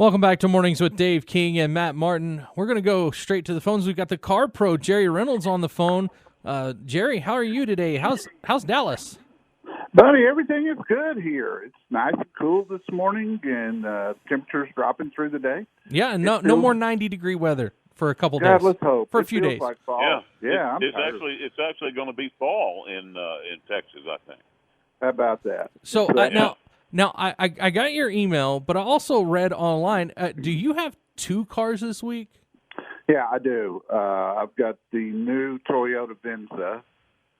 Welcome back to Mornings with Dave King and Matt Martin. We're going to go straight to the phones. We've got the Car Pro Jerry Reynolds on the phone. Jerry, how are you today? How's Dallas? Buddy, everything is good here. It's nice and cool this morning, and temperatures dropping through the day. Yeah, and no more 90-degree weather for a couple God, days. let's hope. For a It few feels days. like fall. Yeah, I'm tired. it's actually going to be fall in Texas, I think. How about that? So now I got your email, but I also read online. Do you have two cars this week? Yeah, I do. I've got the new Toyota Venza,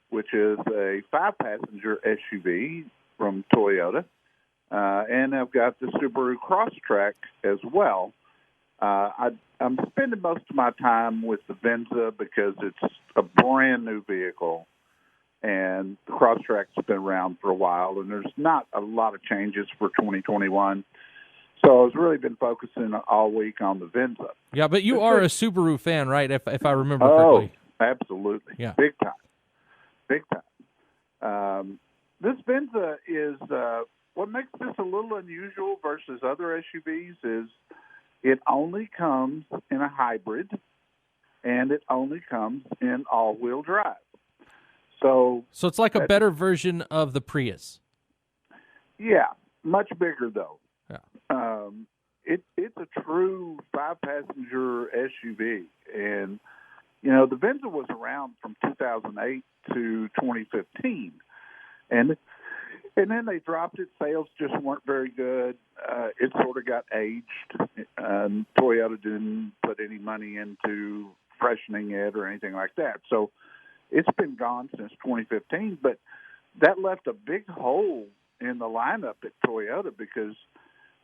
which is a 5-passenger SUV from Toyota, and I've got the Subaru Crosstrek as well. I'm spending most of my time with the Venza because it's a brand new vehicle, and the Crosstrek's been around for a while, and there's not a lot of changes for 2021. So I've really been focusing all week on the Venza. Yeah, but you are a Subaru fan, right? If I remember correctly. Oh, absolutely. Yeah. Big time. This Venza is what makes this a little unusual versus other SUVs is it only comes in a hybrid, and it only comes in all-wheel drive. So it's like a better version of the Prius. Yeah, much bigger though. Yeah. It's a true 5-passenger SUV, and the Venza was around from 2008 to 2015, and then they dropped it. Sales just weren't very good. It sort of got aged. Toyota didn't put any money into freshening it or anything like that. So it's been gone since 2015, but that left a big hole in the lineup at Toyota because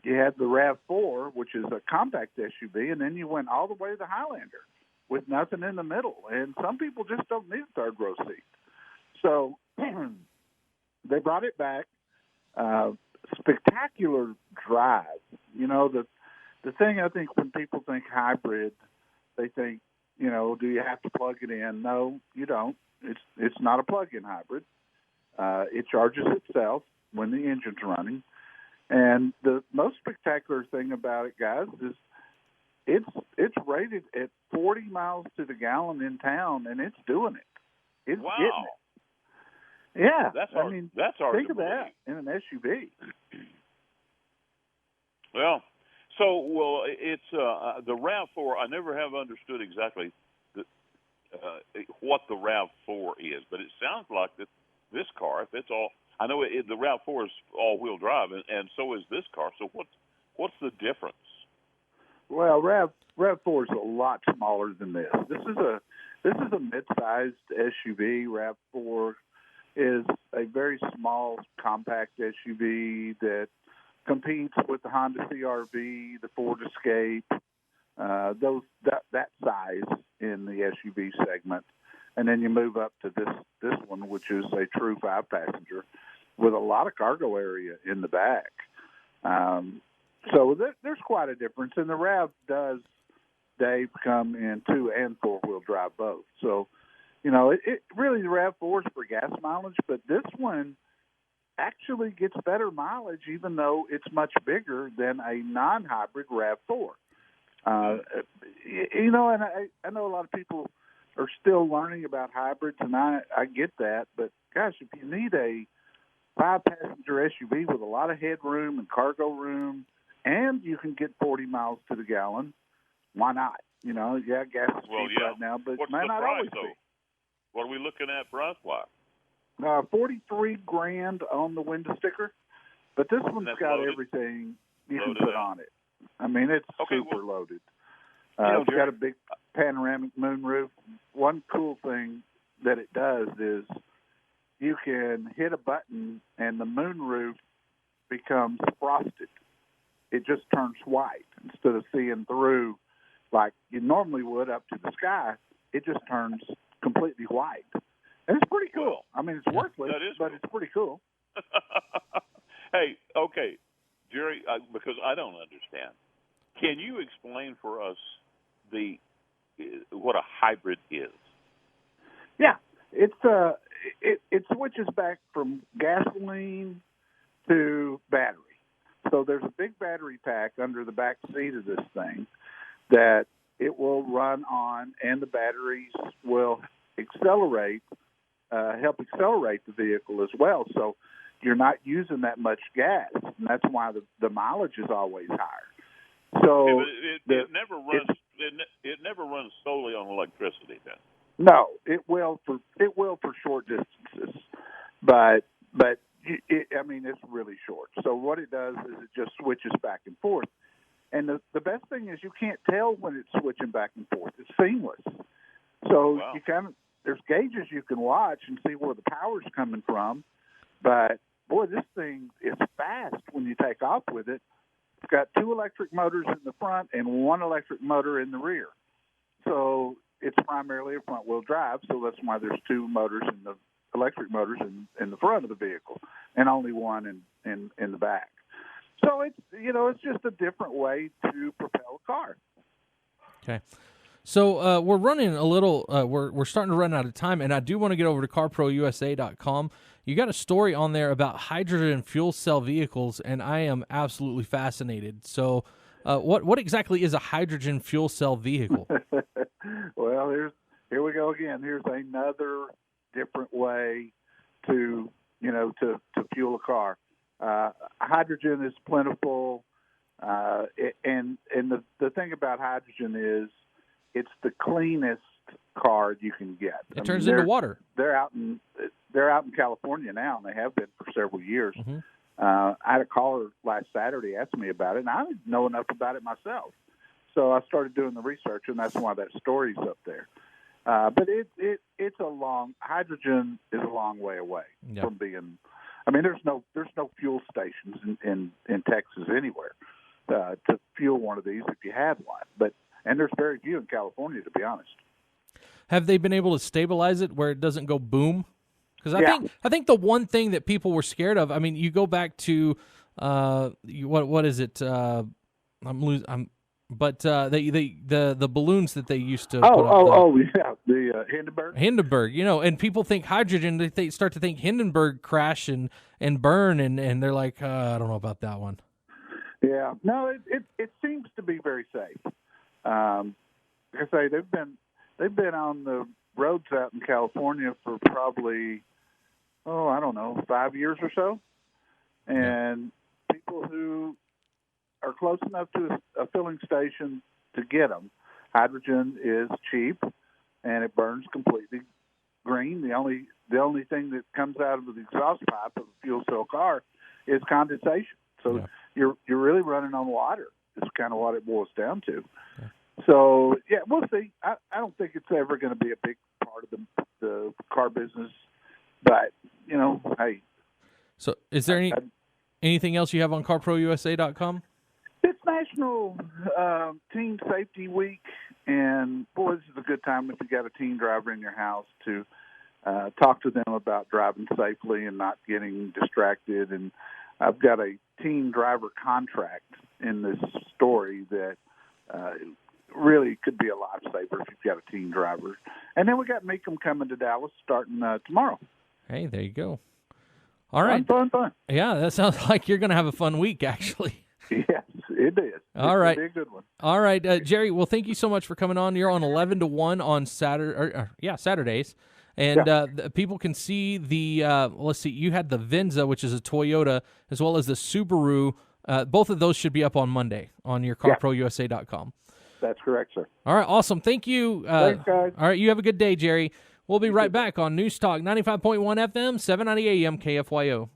you had the RAV4, which is a compact SUV, and then you went all the way to the Highlander with nothing in the middle. And some people just don't need a third-row seat. So they brought it back. Spectacular drive. The thing I think when people think hybrid, they think, do you have to plug it in? No, you don't. It's not a plug-in hybrid. It charges itself when the engine's running. And the most spectacular thing about it, guys, is it's rated at 40 miles to the gallon in town, and it's doing it. It's getting it. Yeah, that's hard. That's hard. Think of that in an SUV. Well, it's the RAV4. I never have understood exactly what the RAV4 is, but it sounds like this car. If it's all, I know the RAV4 is all-wheel drive, and so is this car. So what's the difference? Well, RAV4 is a lot smaller than this. This is a mid-sized SUV. RAV4 is a very small, compact SUV that competes with the Honda CR-V, the Ford Escape, that size in the SUV segment, and then you move up to this one, which is a true 5-passenger with a lot of cargo area in the back. So there's quite a difference, and the RAV does, Dave, come in 2- and 4-wheel drive both. So, it really, the RAV4 is for gas mileage, but this one actually gets better mileage, even though it's much bigger than a non-hybrid RAV4. And I know a lot of people are still learning about hybrids, and I get that, but gosh, if you need a 5-passenger SUV with a lot of headroom and cargo room, and you can get 40 miles to the gallon, why not? Gas is cheap right now, but what's may the not price, always though? be. What are we looking at price-wise? $43,000 on the window sticker, but this one's got loaded? Everything you Loaded can put out. on it. I mean, it's super loaded. It's got a big panoramic moonroof. One cool thing that it does is you can hit a button and the moonroof becomes frosted. It just turns white instead of seeing through like you normally would up to the sky. It just turns completely white. And it's pretty cool. I mean, it's worthless, but it's pretty cool. Hey, okay, Jerry, because I don't understand. Can you explain for us what a hybrid is? Yeah, it switches back from gasoline to battery. So there's a big battery pack under the back seat of this thing that it will run on, and the batteries will accelerate, help accelerate the vehicle as well. So you're not using that much gas, and that's why the mileage is always higher. So it never runs. It never runs solely on electricity. Then no, it will for short distances, but it's really short. So what it does is it just switches back and forth. And the best thing is you can't tell when it's switching back and forth. It's seamless. So wow. There's gauges you can watch and see where the power's coming from. But boy, this thing is fast when you take off with it. It's got 2 electric motors in the front and 1 electric motor in the rear. So it's primarily a front-wheel drive. So that's why there's 2 motors in the electric motors in the front of the vehicle, and only 1 in the back. So it's just a different way to propel a car. Okay. So we're running a little. We're starting to run out of time, and I do want to get over to CarProUSA.com. You got a story on there about hydrogen fuel cell vehicles, and I am absolutely fascinated. So, what exactly is a hydrogen fuel cell vehicle? Well, here we go again. Here's another different way to fuel a car. Hydrogen is plentiful, and the thing about hydrogen is it's the cleanest car you can get. It turns into water. They're out in California now, and they have been for several years. Mm-hmm. I had a caller last Saturday ask me about it, and I didn't know enough about it myself. So I started doing the research, and that's why that story's up there. But it's hydrogen is a long way away from being. I mean, there's no fuel stations in Texas anywhere to fuel one of these if you had one. And there's very few in California, to be honest. Have they been able to stabilize it where it doesn't go boom? Because I think the one thing that people were scared of. I mean, you go back to what is it? The balloons that they used to. The Hindenburg. Hindenburg, and people think hydrogen. They start to think Hindenburg crash and burn, and they're like, I don't know about that one. Yeah, no, it seems to be very safe. Like I say, they've been on the roads out in California for probably 5 years or so, and people who are close enough to a filling station to get them. Hydrogen is cheap, and it burns completely green. The only thing that comes out of the exhaust pipe of a fuel cell car is condensation. So you're really running on water. Is kind of what it boils down to. Yeah. So we'll see. I don't think it's ever going to be a big part of the car business, but hey. So is there anything else you have on CarProUSA.com? It's National Teen Safety Week, and boy, this is a good time if you got a teen driver in your house to talk to them about driving safely and not getting distracted. And I've got a teen driver contract in this story that really could be a lifesaver if you've got a teen driver. And then we got Meekum coming to Dallas starting tomorrow. Hey, there you go. All right. Fun. Yeah, that sounds like you're going to have a fun week, actually. Yes, it is. All right. It'll be a good one. All right, Jerry, well, thank you so much for coming on. You're on 11 to 1 on Saturdays. And people can see let's see, you had the Venza, which is a Toyota, as well as the Subaru. Both of those should be up on Monday on your CarProUSA.com. That's correct, sir. All right, awesome. Thank you. Thanks, guys. All right, you have a good day, Jerry. We'll be right back on News Talk 95.1 FM, 790 AM, KFYO.